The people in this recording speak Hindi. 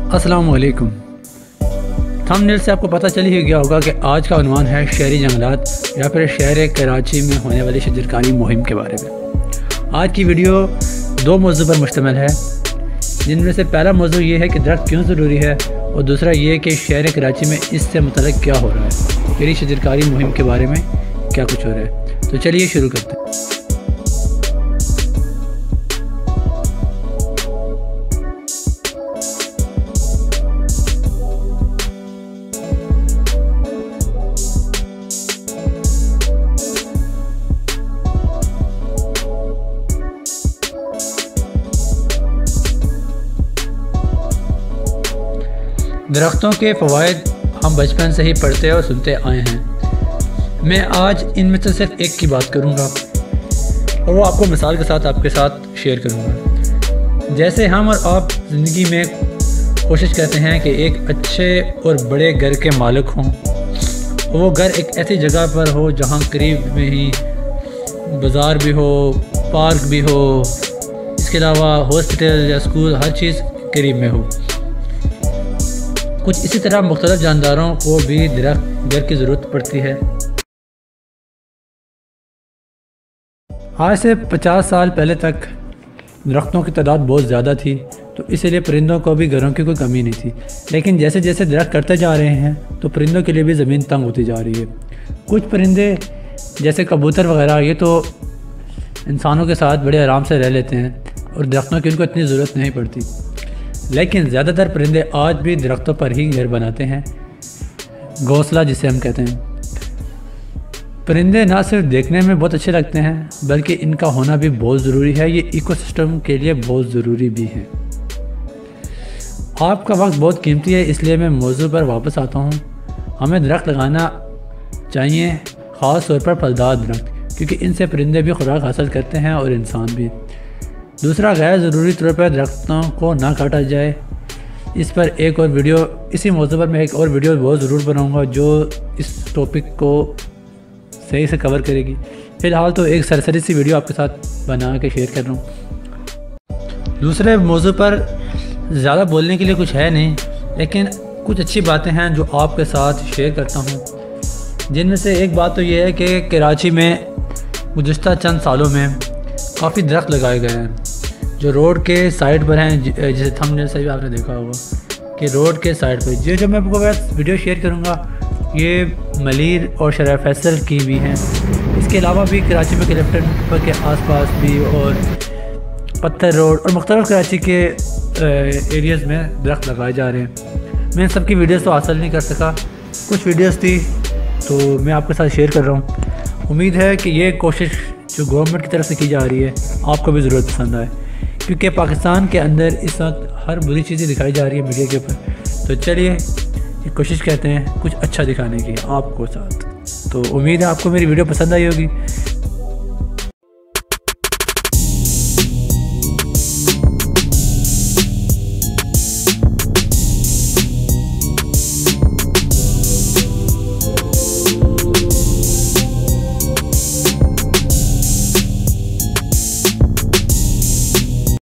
अस्सलामुअलैकुम। थंबनेल से आपको पता चल ही गया होगा कि आज का उन्वान है शहरी जंगलात या फिर शहर कराची में होने वाली शजरकारी मुहिम के बारे में। आज की वीडियो दो मौजू पर मुश्तमिल है, जिनमें से पहला मौजू ये है कि दरख्त क्यों ज़रूरी है और दूसरा ये कि शहर कराची में इससे मुतल्लिक़ क्या हो रहा है, फिर शजरकारी मुहिम के बारे में क्या कुछ हो रहा है। तो चलिए शुरू करते हैं। दरख्तों के फ़वाइद हम बचपन से ही पढ़ते और सुनते आए हैं। मैं आज इनमें से सिर्फ एक की बात करूंगा और वो आपको मिसाल के साथ आपके साथ शेयर करूंगा। जैसे हम और आप ज़िंदगी में कोशिश करते हैं कि एक अच्छे और बड़े घर के मालिक हों, वो घर एक ऐसी जगह पर हो जहां करीब में ही बाज़ार भी हो, पार्क भी हो, इसके अलावा हॉस्पिटल या स्कूल, हर चीज़ करीब में हो। कुछ इसी तरह मुख्तलिफ जानदारों को भी दरख्त घर की ज़रूरत पड़ती है। आज से 50 साल पहले तक दरख्तों की तादाद बहुत ज़्यादा थी, तो इसीलिए परिंदों को भी घरों की कोई कमी नहीं थी। लेकिन जैसे जैसे दरख्त कटते जा रहे हैं तो परिंदों के लिए भी ज़मीन तंग होती जा रही है। कुछ परिंदे जैसे कबूतर वगैरह ये तो इंसानों के साथ बड़े आराम से रह लेते हैं और दरख्तों की उनको इतनी ज़रूरत नहीं पड़ती, लेकिन ज़्यादातर परिंदे आज भी दरख्तों पर ही घर बनाते हैं, घोंसला जिसे हम कहते हैं। परिंदे ना सिर्फ देखने में बहुत अच्छे लगते हैं बल्कि इनका होना भी बहुत ज़रूरी है। ये इकोसिस्टम के लिए बहुत ज़रूरी भी है। आपका वक्त बहुत कीमती है, इसलिए मैं मौजू पर वापस आता हूँ। हमें दरख्त लगाना चाहिए, ख़ास तौर पर फलदार दरख्त, क्योंकि इनसे परिंदे भी खुराक हासिल करते हैं और इंसान भी। दूसरा, गैर ज़रूरी तौर पर दरख्तों को ना काटा जाए। इस पर एक और वीडियो, इसी मौजू पर मैं एक और वीडियो बहुत ज़रूर बनाऊंगा जो इस टॉपिक को सही से कवर करेगी। फ़िलहाल तो एक सरसरी सी वीडियो आपके साथ बना के शेयर कर रहा हूँ। दूसरे मौजू पर ज़्यादा बोलने के लिए कुछ है नहीं, लेकिन कुछ अच्छी बातें हैं जो आपके साथ शेयर करता हूँ। जिनमें से एक बात तो ये है कि कराची में गुज़िश्ता चंद सालों में काफ़ी दरख्त लगाए गए हैं जो रोड के साइड पर हैं, जैसे थंबनेल से भी आपने देखा होगा कि रोड के साइड पर। जो मैं आपको वीडियो शेयर करूंगा ये मलीर और शराय फैसल की भी हैं। इसके अलावा भी कराची में कलेक्टर के आसपास भी और पत्थर रोड और मुख्तलिफ कराची के एरियाज़ में दरख्त लगाए जा रहे हैं। मैं सबकी वीडियोस तो हासिल नहीं कर सका, कुछ वीडियोस थी तो मैं आपके साथ शेयर कर रहा हूँ। उम्मीद है कि ये कोशिश जो गवर्नमेंट की तरफ से की जा रही है आपको भी ज़रूरत पसंद आए, क्योंकि पाकिस्तान के अंदर इस वक्त हर बुरी चीज़ें दिखाई जा रही है मीडिया के ऊपर। तो चलिए कोशिश करते हैं कुछ अच्छा दिखाने की आपको साथ। तो उम्मीद है आपको मेरी वीडियो पसंद आई होगी।